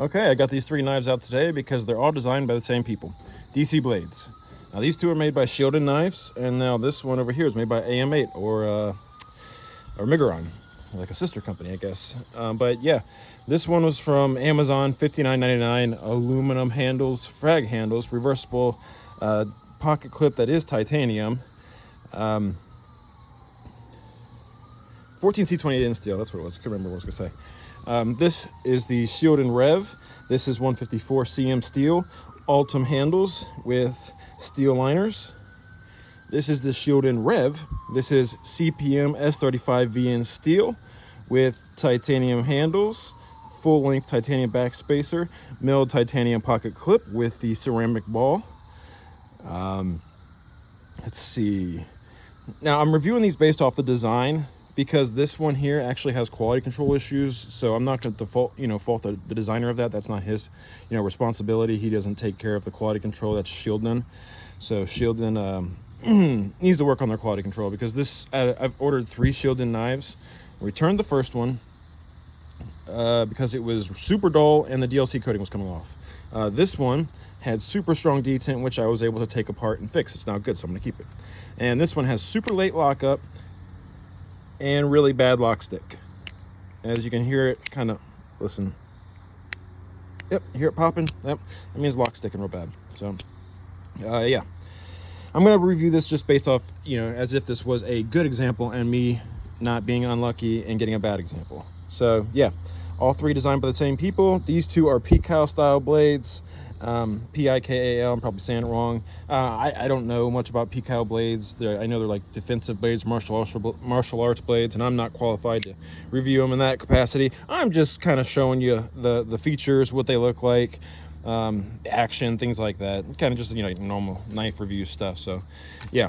Okay, I got these 3 knives out today because they're all designed by the same people, DC Blades. Now these 2 are made by Shieldon knives, and now this one over here is made by Ameight or Migaron, like a sister company, I guess. But yeah, this one was from Amazon, $59.99, aluminum handles, frag handles, reversible pocket clip that is titanium. 14C28 in steel, that's what it was. I couldn't remember what I was gonna say. This is the Shieldon Rev. This is 154 cm steel, Ultim handles with steel liners. This is the Shieldon Rev. This is CPM S35V in steel with titanium handles, full-length titanium back spacer, milled titanium pocket clip with the ceramic ball. Let's see. Now I'm reviewing these based off the design, because this one here actually has quality control issues, so I'm not going to fault the designer of that. That's not his responsibility. He doesn't take care of the quality control. That's Shieldon. So Shieldon needs to work on their quality control, because this I've ordered 3 Shieldon knives, returned the first one because it was super dull and the DLC coating was coming off. This one had super strong detent, which I was able to take apart and fix. It's now good, so I'm going to keep it. And this one has super late lockup and really bad lock stick. As you can hear it kind of, listen. Yep, hear it popping? Yep, that means lock sticking real bad. So, yeah. I'm going to review this just based off, as if this was a good example and me not being unlucky and getting a bad example. So, yeah, all 3 designed by the same people. These 2 are Pikal style blades. Pikal, I'm probably saying it wrong. I don't know much about Pikal blades. I know they're like defensive blades, martial arts blades, and I'm not qualified to review them in that capacity. I'm just kind of showing you the features, what they look like, action, things like that. Kind of just normal knife review stuff. So yeah,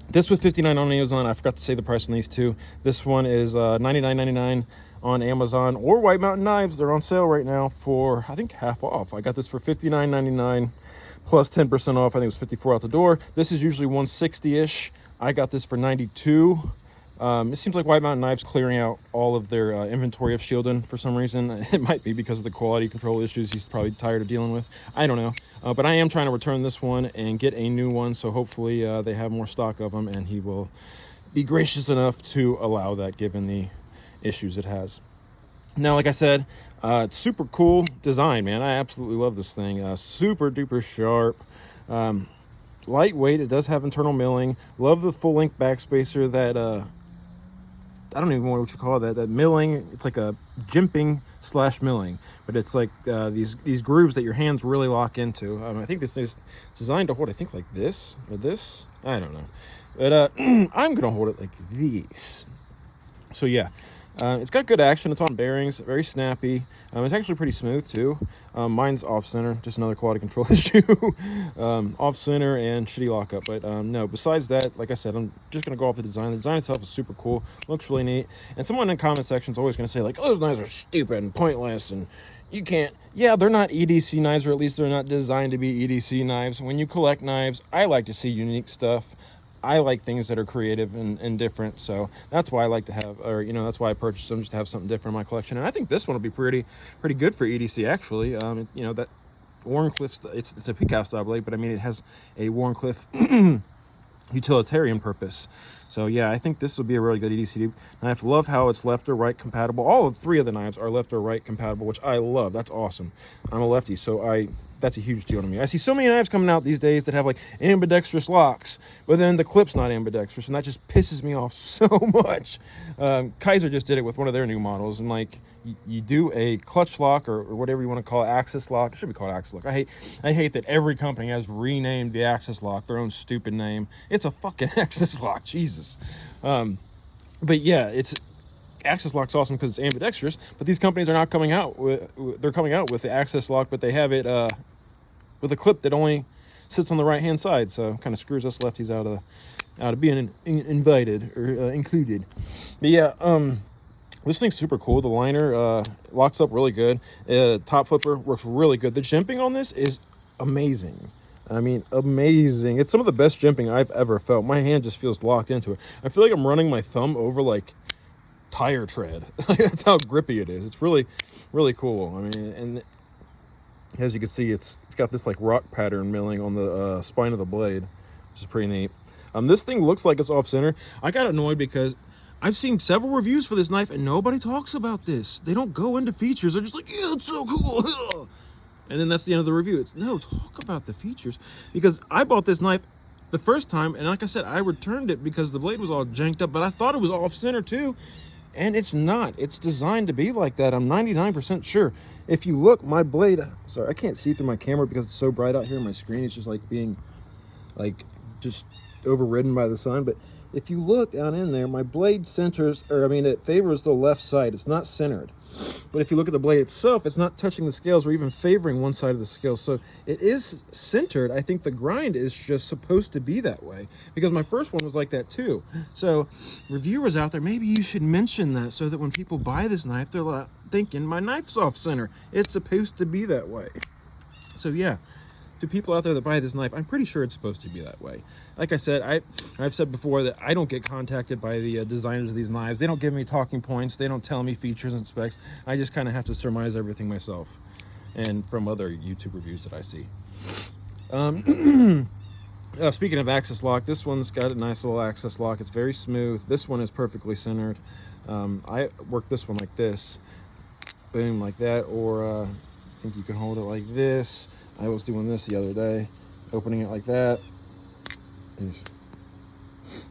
this was $59 on Amazon. I forgot to say the price on these 2. This one is $99.99 on Amazon or White Mountain Knives. They're on sale right now for, I think, half off. I got this for $59.99 plus 10% off. I think it was $54 out the door. This is usually $160-ish. I got this for $92. It seems like White Mountain Knives clearing out all of their inventory of Shieldon for some reason. It might be because of the quality control issues he's probably tired of dealing with. I don't know. But I am trying to return this one and get a new one, so hopefully they have more stock of them, and he will be gracious enough to allow that, given the issues it has. Now, like I said, it's super cool design, man. I absolutely love this thing. Super duper sharp, lightweight. It does have internal milling. Love the full length backspacer. That I don't even know what you call that milling. It's like a jimping / milling, but it's like these grooves that your hands really lock into. I think this is designed to hold, I think, like this or this. I don't know, but I'm gonna hold it like this. So yeah, it's got good action. It's on bearings, very snappy. It's actually pretty smooth too. Mine's off center, just another quality control issue. Off center and shitty lockup. But no, besides that, like I said, I'm just gonna go off the design. The design itself is super cool, looks really neat. And someone in the comment section is always gonna say like, oh, those knives are stupid and pointless and you can't. Yeah, they're not EDC knives, or at least they're not designed to be EDC knives. When you collect knives, I like to see unique stuff. I like things that are creative and different, so that's why I like to have, or that's why I purchased them, just to have something different in my collection. And I think this one will be pretty good for EDC, actually. That Wharncliffe, it's a Pikal style blade, but I mean it has a Wharncliffe utilitarian purpose. So yeah, I think this will be a really good EDC knife. Love how it's left or right compatible. All 3 of the knives are left or right compatible, which I love. That's awesome. I'm a lefty, so that's a huge deal to me. I see so many knives coming out these days that have like ambidextrous locks, but then the clip's not ambidextrous, and that just pisses me off so much. Kaiser just did it with one of their new models, and like you do a clutch lock or whatever you want to call it, axis lock. It should be called axis lock. I hate that every company has renamed the axis lock their own stupid name. It's a fucking axis lock, Jesus. But yeah, axis lock's awesome because it's ambidextrous, but these companies are not coming out with the axis lock, but they have it with a clip that only sits on the right hand side, so kind of screws us lefties out of being invited or included. But yeah, this thing's super cool. The liner locks up really good. Top flipper works really good. The jimping on this is amazing. I mean, amazing. It's some of the best jimping I've ever felt. My hand just feels locked into it. I feel like I'm running my thumb over like tire tread. That's how grippy it is. It's really, really cool. I mean, and As you can see, it's got this like rock pattern milling on the spine of the blade, which is pretty neat. This thing looks like it's off center. I got annoyed because I've seen several reviews for this knife and nobody talks about this. They don't go into features. They're just like, yeah, it's so cool. And then that's the end of the review. It's no, talk about the features. Because I bought this knife the first time, and like I said, I returned it because the blade was all janked up, but I thought it was off center too. And it's not. It's designed to be like that. I'm 99% sure. If you look, my blade, sorry, I can't see through my camera because it's so bright out here on my screen. It's just like being like just overridden by the sun. But if you look down in there, my blade centers, or I mean, it favors the left side. It's not centered. But if you look at the blade itself, it's not touching the scales or even favoring one side of the scales. So it is centered. I think the grind is just supposed to be that way because my first one was like that too. So reviewers out there, maybe you should mention that so that when people buy this knife, they're like thinking my knife's off center. It's supposed to be that way. So yeah, to people out there that buy this knife, I'm pretty sure it's supposed to be that way. Like I said, I've said before that I don't get contacted by the designers of these knives. They don't give me talking points. They don't tell me features and specs. I just kind of have to surmise everything myself and from other YouTube reviews that I see. Speaking of access lock, this one's got a nice little access lock. It's very smooth. This one is perfectly centered. I work this one like this. Boom, like that. Or I think you can hold it like this. I was doing this the other day, opening it like that.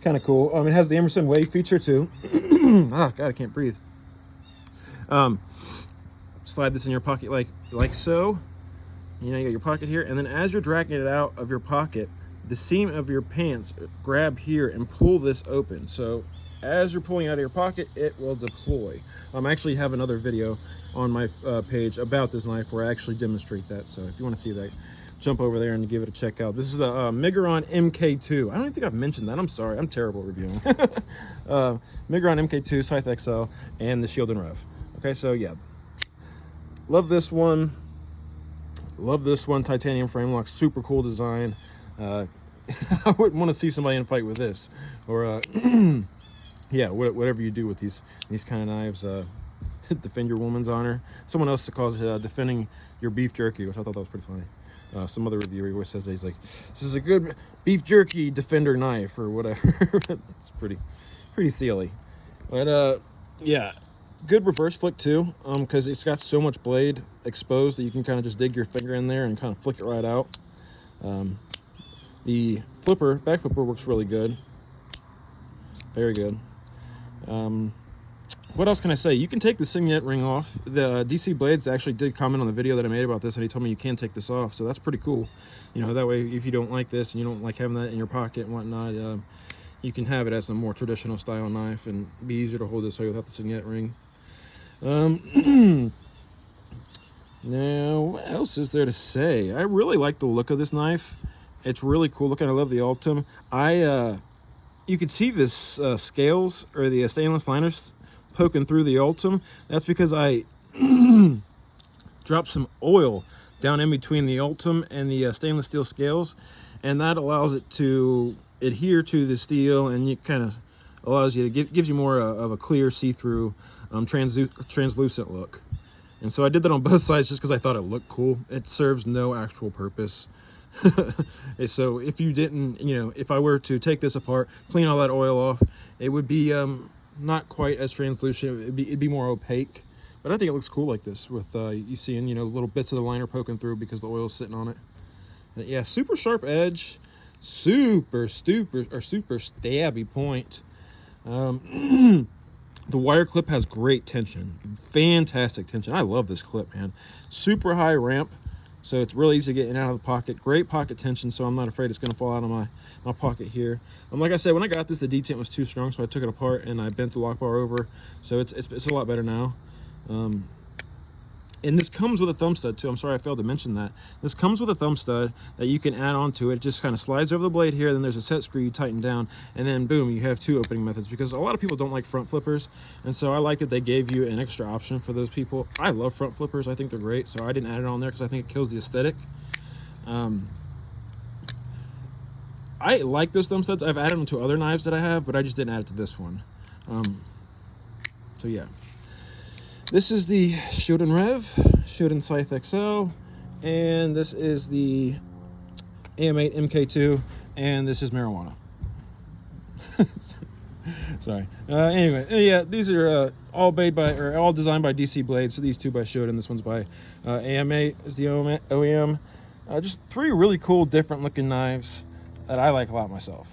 Kind of cool. It has the Emerson wave feature too. Ah, God, I can't breathe. Slide this in your pocket like so. You know, you got your pocket here, and then as you're dragging it out of your pocket, the seam of your pants, grab here and pull this open. So as you're pulling it out of your pocket, it will deploy. I actually have another video on my page about this knife where I actually demonstrate that. So if you want to see that, jump over there and give it a check out. This is the Migron MK2. I don't even think I've mentioned that. I'm sorry. I'm terrible at reviewing. Migron MK2 Scythe XL and the Shieldon Rev. Okay, so yeah. Love this one. Love this one. Titanium frame lock. Super cool design. I wouldn't want to see somebody in a fight with this. Or, yeah, whatever you do with these kind of knives. Defend your woman's honor. Someone else calls it defending your beef jerky, which I thought that was pretty funny. Some other reviewer always says that he's like, this is a good beef jerky defender knife or whatever. It's pretty silly. But yeah, good reverse flick too, because it's got so much blade exposed that you can kind of just dig your finger in there and kind of flick it right out. The back flipper works really good. Very good. What else can I say? You can take the signet ring off. The DC Blades actually did comment on the video that I made about this, and he told me you can take this off, so that's pretty cool. You know, that way if you don't like this and you don't like having that in your pocket and whatnot, you can have it as a more traditional style knife and be easier to hold this way without the signet ring. Now, what else is there to say? I really like the look of this knife. It's really cool looking. I love the Ultim. You can see this scales or the stainless liners poking through the Ultim. That's because I dropped some oil down in between the Ultim and the stainless steel scales, and that allows it to adhere to the steel, and it kind of allows you to gives you more of a clear, see-through, translucent look. And so I did that on both sides just because I thought it looked cool. It serves no actual purpose. So if you didn't, you know, if I were to take this apart, clean all that oil off, it would be not quite as translucent. It'd be more opaque, but I think it looks cool like this with you seeing, you know, little bits of the liner poking through because the oil's sitting on it. But yeah, super sharp edge, super stabby point. The wire clip has great tension, fantastic tension. I love this clip, man. Super high ramp, so it's really easy to get in and out of the pocket. Great pocket tension, so I'm not afraid it's going to fall out of my pocket here. Like I said, when I got this, the detent was too strong, so I took it apart and I bent the lock bar over. So it's a lot better now. And this comes with a thumb stud too. I'm sorry I failed to mention that. This comes with a thumb stud that you can add on to it. It just kind of slides over the blade here, then there's a set screw you tighten down, and then boom, you have two opening methods, because a lot of people don't like front flippers, and so I like that they gave you an extra option for those people. I love front flippers. I think they're great, so I didn't add it on there because I think it kills the aesthetic. I like those thumb studs. I've added them to other knives that I have, but I just didn't add it to this one. So yeah. This is the Shieldon Rev, Shieldon Scythe XL, And this is the Ameight MK2, and this is marijuana. Sorry. Anyway, yeah, these are all designed by DC Blades. So these two by Shieldon. This one's by Ameight is the OEM. Just three really cool, different looking knives that I like a lot myself.